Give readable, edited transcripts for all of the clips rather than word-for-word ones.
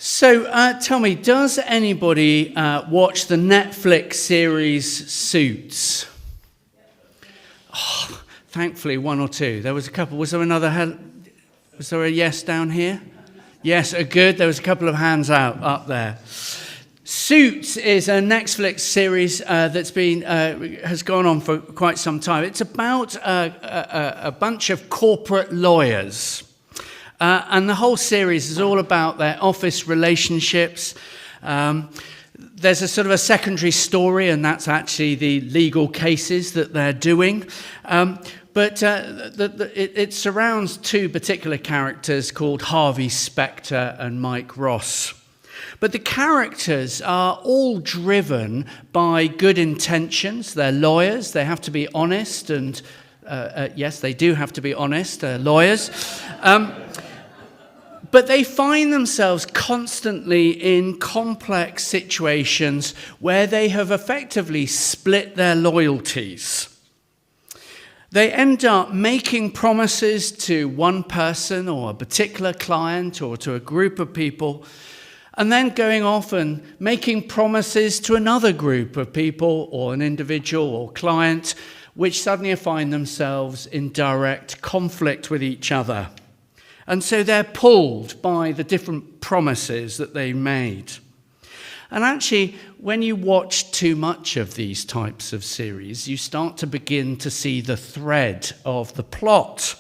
So tell me, does anybody watch the Netflix series Suits? Oh, thankfully, one or two. There was a couple. Was there another? Was there a yes down here? Yes, good. There was a couple of hands out up there. Suits is a Netflix series that's been has gone on for quite some time. It's about a bunch of corporate lawyers. And the whole series is all about their office relationships. There's a sort of a secondary story, and that's actually the legal cases that they're doing. But it surrounds two particular characters called Harvey Specter and Mike Ross. But the characters are all driven by good intentions. They're lawyers. They have to be honest. And yes, they do have to be honest, lawyers. But they find themselves constantly in complex situations where they have effectively split their loyalties. They end up making promises to one person or a particular client or to a group of people, and then going off and making promises to another group of people or an individual or client, which suddenly find themselves in direct conflict with each other. And so they're pulled by the different promises that they made. And actually, when you watch too much of these types of series, you start to begin to see the thread of the plot.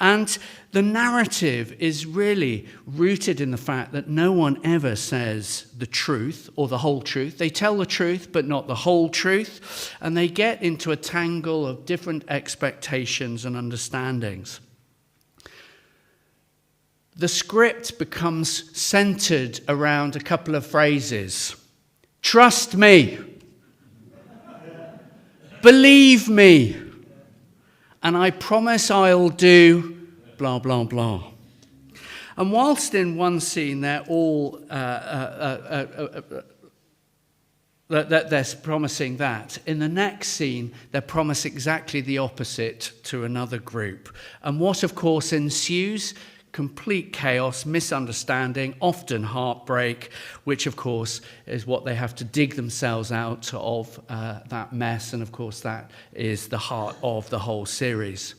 And the narrative is really rooted in the fact that no one ever says the truth or the whole truth. They tell the truth, but not the whole truth. And they get into a tangle of different expectations and understandings. The script becomes centered around a couple of phrases. Trust me. Believe me. And I promise I'll do blah, blah, blah. And whilst in one scene they're all they're promising that, in the next scene they promise exactly the opposite to another group. And what, of course, ensues? Complete chaos, misunderstanding, often heartbreak, which, of course, is what they have to dig themselves out of that mess. And, of course, that is the heart of the whole series.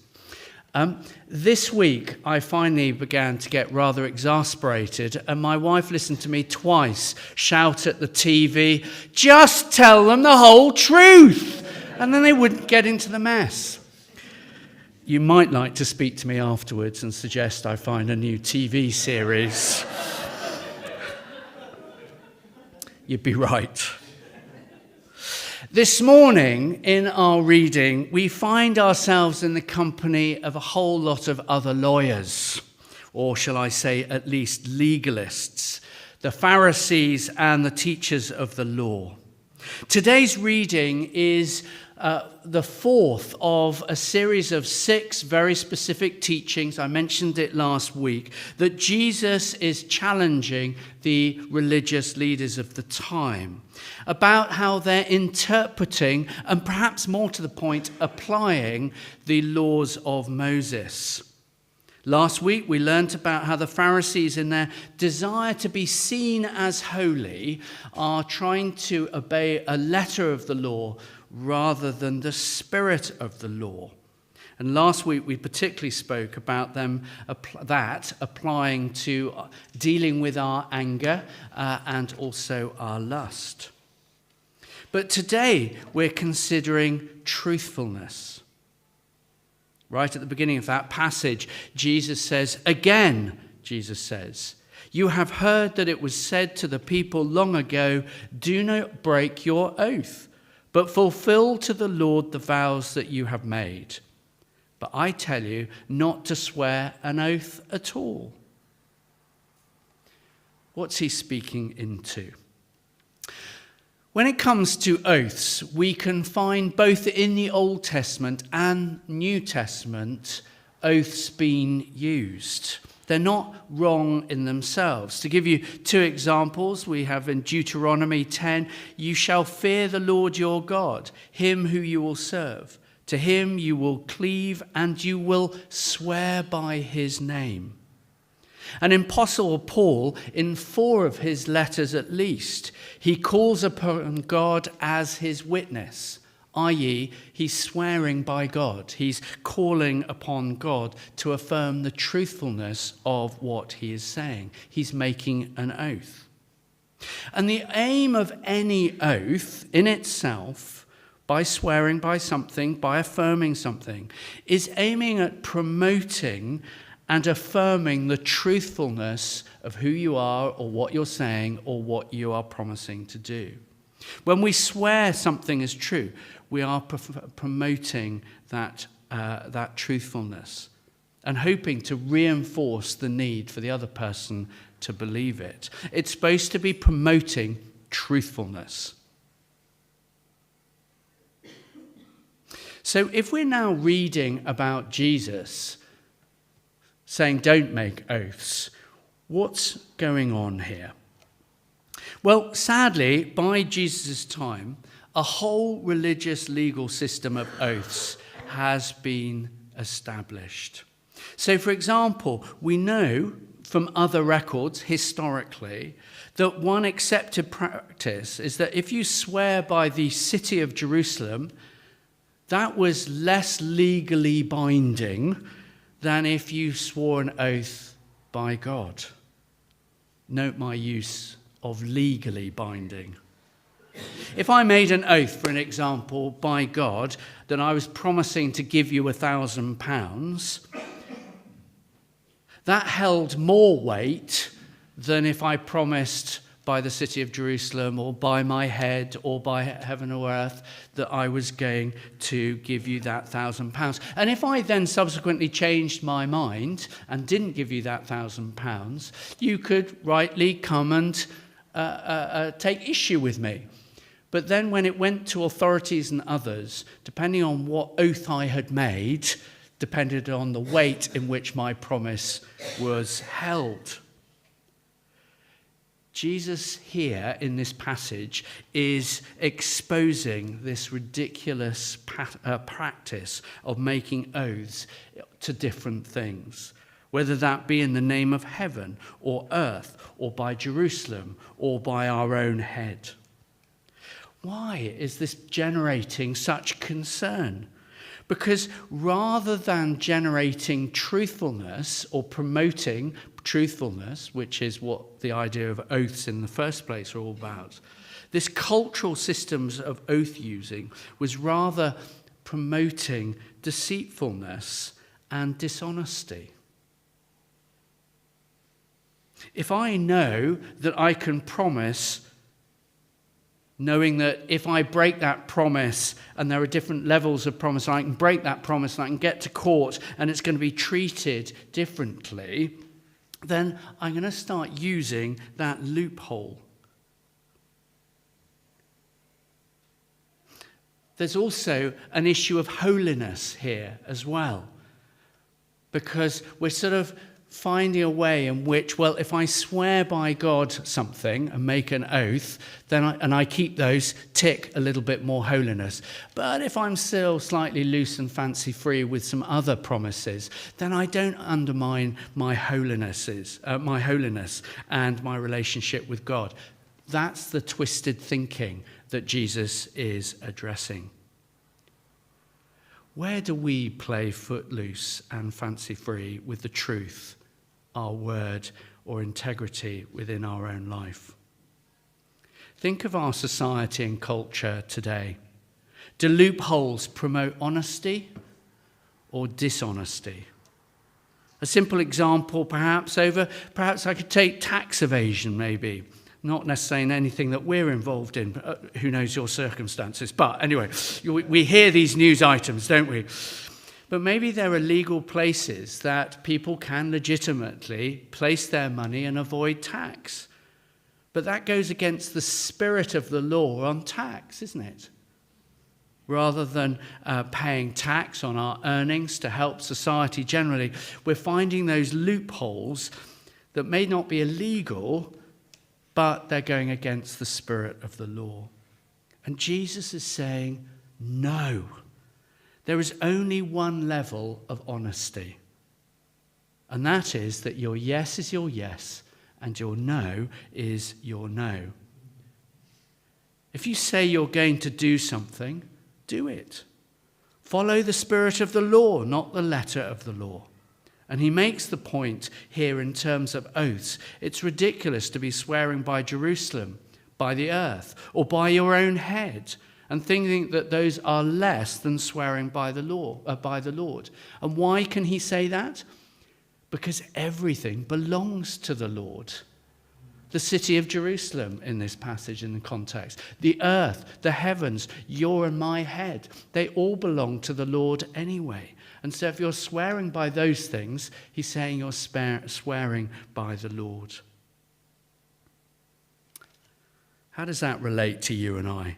This week, I finally began to get rather exasperated, and my wife listened to me twice shout at the TV, "Just tell them the whole truth!" And then they wouldn't get into the mess. You might like to speak to me afterwards and suggest I find a new TV series. You'd be right. This morning, in our reading, we find ourselves in the company of a whole lot of other lawyers, or shall I say at least legalists, the Pharisees and the teachers of the law. Today's reading is the fourth of a series of 6 very specific teachings, I mentioned it last week, that Jesus is challenging the religious leaders of the time about how they're interpreting and perhaps more to the point, applying the laws of Moses. Last week we learnt about how the Pharisees, in their desire to be seen as holy, are trying to obey a letter of the law rather than the spirit of the law. And last week we particularly spoke about them applying to dealing with our anger and also our lust. But today we're considering truthfulness. Right at the beginning of that passage, Jesus says, "You have heard that it was said to the people long ago, 'Do not break your oath, but fulfill to the Lord the vows that you have made.' But I tell you not to swear an oath at all." What's he speaking into? When it comes to oaths, we can find both in the Old Testament and New Testament oaths being used. They're not wrong in themselves. To give you 2 examples, we have in Deuteronomy 10, "You shall fear the Lord your God, him who you will serve. To him you will cleave and you will swear by his name." And Apostle Paul, in 4 of his letters at least, he calls upon God as his witness, i.e., he's swearing by God. He's calling upon God to affirm the truthfulness of what he is saying. He's making an oath. And the aim of any oath in itself, by swearing by something, by affirming something, is aiming at promoting and affirming the truthfulness of who you are or what you're saying or what you are promising to do. When we swear something is true, we are promoting that truthfulness and hoping to reinforce the need for the other person to believe it. It's supposed to be promoting truthfulness. So if we're now reading about Jesus saying don't make oaths, what's going on here? Well, sadly, by Jesus' time, a whole religious legal system of oaths has been established. So, for example, we know from other records historically that one accepted practice is that if you swear by the city of Jerusalem, that was less legally binding than if you swore an oath by God. Note my use of legally binding. If I made an oath, for an example, by God, that I was promising to give you £1,000, that held more weight than if I promised by the city of Jerusalem or by my head or by heaven or earth that I was going to give you that £1,000. And if I then subsequently changed my mind and didn't give you that £1,000, you could rightly come and take issue with me. But then when it went to authorities and others, depending on what oath I had made, depended on the weight in which my promise was held. Jesus here in this passage is exposing this ridiculous practice of making oaths to different things, whether that be in the name of heaven or earth or by Jerusalem or by our own head. Why is this generating such concern? Because rather than generating truthfulness or promoting truthfulness, which is what the idea of oaths in the first place are all about, this cultural systems of oath using was rather promoting deceitfulness and dishonesty. If I know that I can promise, knowing that if I break that promise, and there are different levels of promise, I can break that promise and I can get to court and it's going to be treated differently, then I'm going to start using that loophole. There's also an issue of holiness here as well, because we're sort of finding a way in which, well, if I swear by God something and make an oath, then I keep those, tick a little bit more holiness. But if I'm still slightly loose and fancy-free with some other promises, then I don't undermine my holiness and my relationship with God. That's the twisted thinking that Jesus is addressing. Where do we play footloose and fancy-free with the truth, our word, or integrity within our own life? Think of our society and culture today. Do loopholes promote honesty or dishonesty? A simple example, perhaps I could take tax evasion, maybe. Not necessarily anything that we're involved in. Who knows your circumstances? But anyway, we hear these news items, don't we? But maybe there are legal places that people can legitimately place their money and avoid tax. But that goes against the spirit of the law on tax, isn't it? Rather than paying tax on our earnings to help society generally, we're finding those loopholes that may not be illegal, but they're going against the spirit of the law. And Jesus is saying, no. There is only one level of honesty, And that is that your yes is your yes and your no is your no. If you say you're going to do something, do it. Follow the spirit of the law, not the letter of the law. And he makes the point here in terms of oaths. It's ridiculous to be swearing by Jerusalem, by the earth, or by your own head, and thinking that those are less than swearing by the Lord. And why can he say that? Because everything belongs to the Lord. The city of Jerusalem in this passage, in the context, the earth, the heavens, your and my head, they all belong to the Lord anyway. And so if you're swearing by those things, he's saying you're swearing by the Lord. How does that relate to you and I?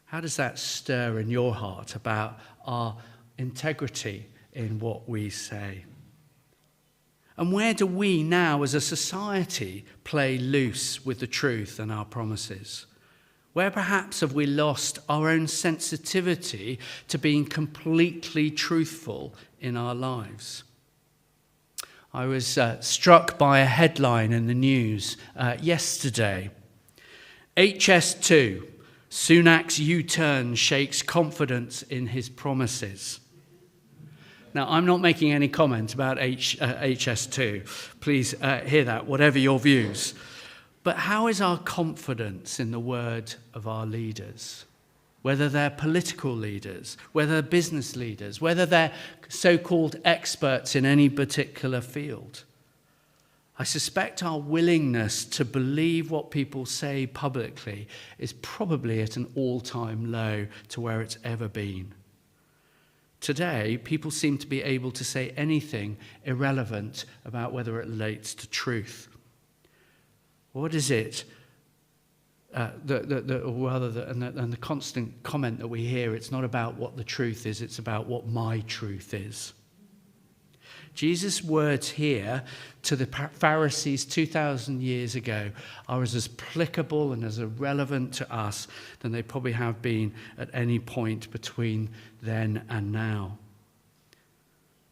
How does that stir in your heart about our integrity in what we say? And where do we now as a society play loose with the truth and our promises? Where perhaps have we lost our own sensitivity to being completely truthful in our lives? I was struck by a headline in the news yesterday. HS2, Sunak's U-turn shakes confidence in his promises. Now, I'm not making any comment about HS2. Please hear that, whatever your views. But how is our confidence in the word of our leaders? Whether they're political leaders, whether they're business leaders, whether they're so-called experts in any particular field. I suspect our willingness to believe what people say publicly is probably at an all-time low to where it's ever been. Today, people seem to be able to say anything irrelevant about whether it relates to truth. What is it? And the constant comment that we hear, it's not about what the truth is, it's about what my truth is. Jesus' words here to the Pharisees 2,000 years ago are as applicable and as relevant to us than they probably have been at any point between then and now.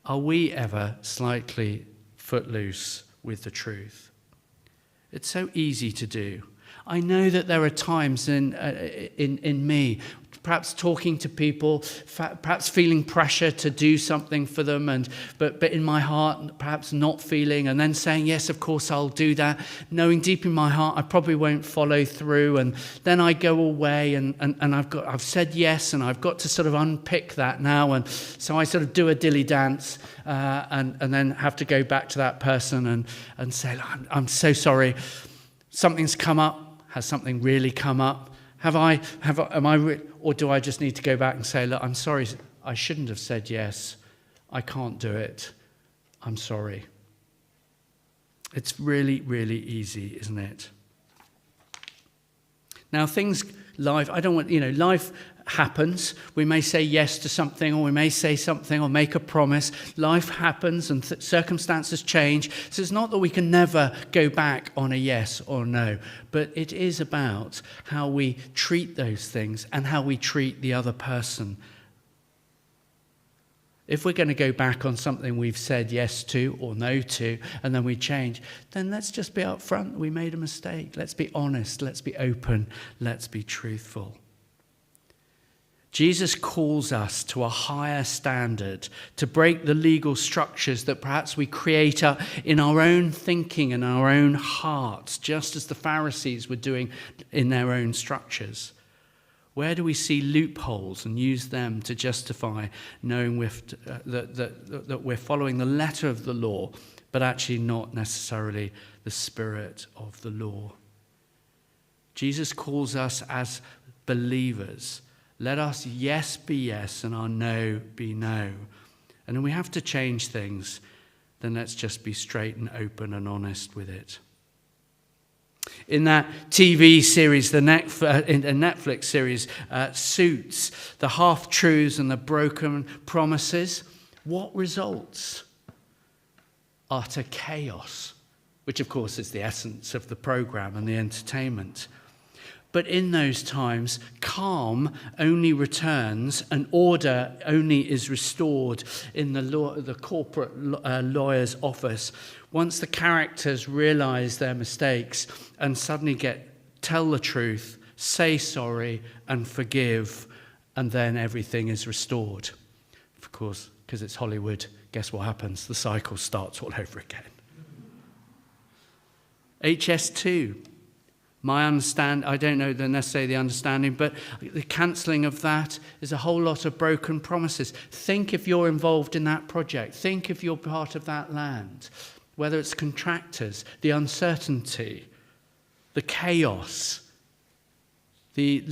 Are we ever slightly footloose with the truth? It's so easy to do. I know that there are times in me, perhaps talking to people, perhaps feeling pressure to do something for them, but in my heart, perhaps not feeling, and then saying, yes, of course, I'll do that, knowing deep in my heart I probably won't follow through, and then I go away, and I've said yes, and I've got to sort of unpick that now, and so I sort of do a dilly dance, and then have to go back to that person and say, I'm so sorry, something's come up. Has something really come up? Or do I just need to go back and say, look, I'm sorry, I shouldn't have said yes. I can't do it. I'm sorry. It's really, really easy, isn't it? Now, life happens. We may say yes to something, or we may say something or make a promise. Life happens and circumstances change. So it's not that we can never go back on a yes or no, but it is about how we treat those things and how we treat the other person. If we're going to go back on something we've said yes to or no to, and then we change, then let's just be upfront. We made a mistake. Let's be honest. Let's be open. Let's be truthful. Jesus calls us to a higher standard, to break the legal structures that perhaps we create in our own thinking and our own hearts, just as the Pharisees were doing in their own structures. Where do we see loopholes and use them to justify knowing that we're following the letter of the law, but actually not necessarily the spirit of the law? Jesus calls us as believers. Let us yes be yes and our no be no. And when we have to change things, then let's just be straight and open and honest with it. In that TV series, the Netflix series, Suits, the half-truths and the broken promises, what results? Utter chaos, which of course is the essence of the program and the entertainment. But in those times, calm only returns and order only is restored in the corporate lawyer's office once the characters realize their mistakes and suddenly tell the truth, say sorry and forgive, and then everything is restored. Of course, because it's Hollywood, guess what happens? The cycle starts all over again. HS2. I don't know necessarily the understanding, but the cancelling of that is a whole lot of broken promises. Think if you're involved in that project. Think if you're part of that land. Whether it's contractors, the uncertainty, the chaos, the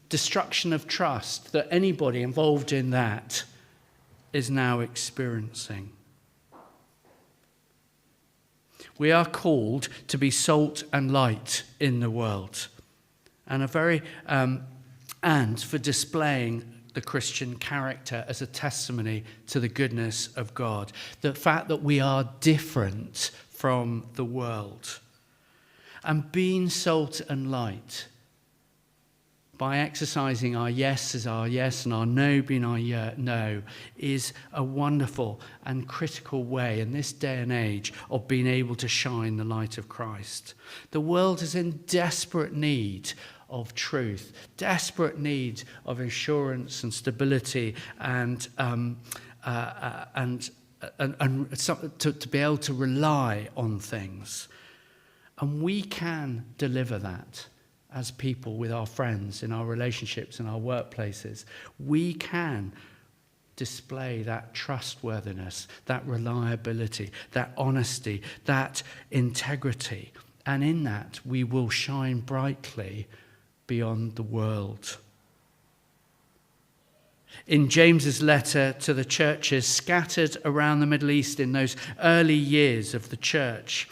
destruction of trust that anybody involved in that is now experiencing. We are called to be salt and light in the world, and for displaying the Christian character as a testimony to the goodness of God. The fact that we are different from the world. And being salt and light, by exercising our yes as our yes and our no being our no, is a wonderful and critical way in this day and age of being able to shine the light of Christ. The world is in desperate need of truth, desperate need of assurance and stability and to be able to rely on things. And we can deliver that. As people, with our friends, in our relationships, in our workplaces, we can display that trustworthiness, that reliability, that honesty, that integrity. And in that, we will shine brightly beyond the world. In James's letter to the churches scattered around the Middle East in those early years of the church,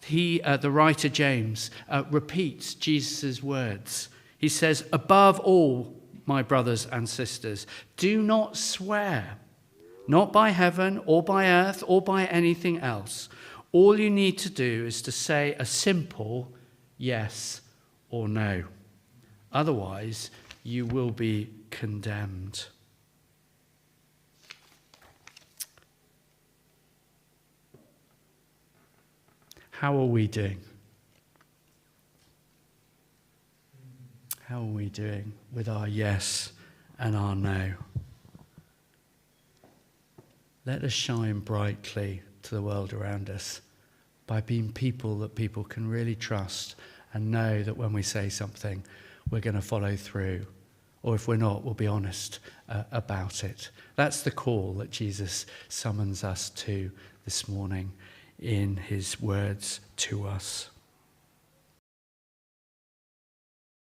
the writer James, repeats Jesus' words. He says, above all, my brothers and sisters, do not swear, not by heaven or by earth or by anything else. All you need to do is to say a simple yes or no. Otherwise, you will be condemned. How are we doing? How are we doing with our yes and our no? Let us shine brightly to the world around us by being people that people can really trust and know that when we say something, we're going to follow through. Or if we're not, we'll be honest about it. That's the call that Jesus summons us to this morning in his words to us.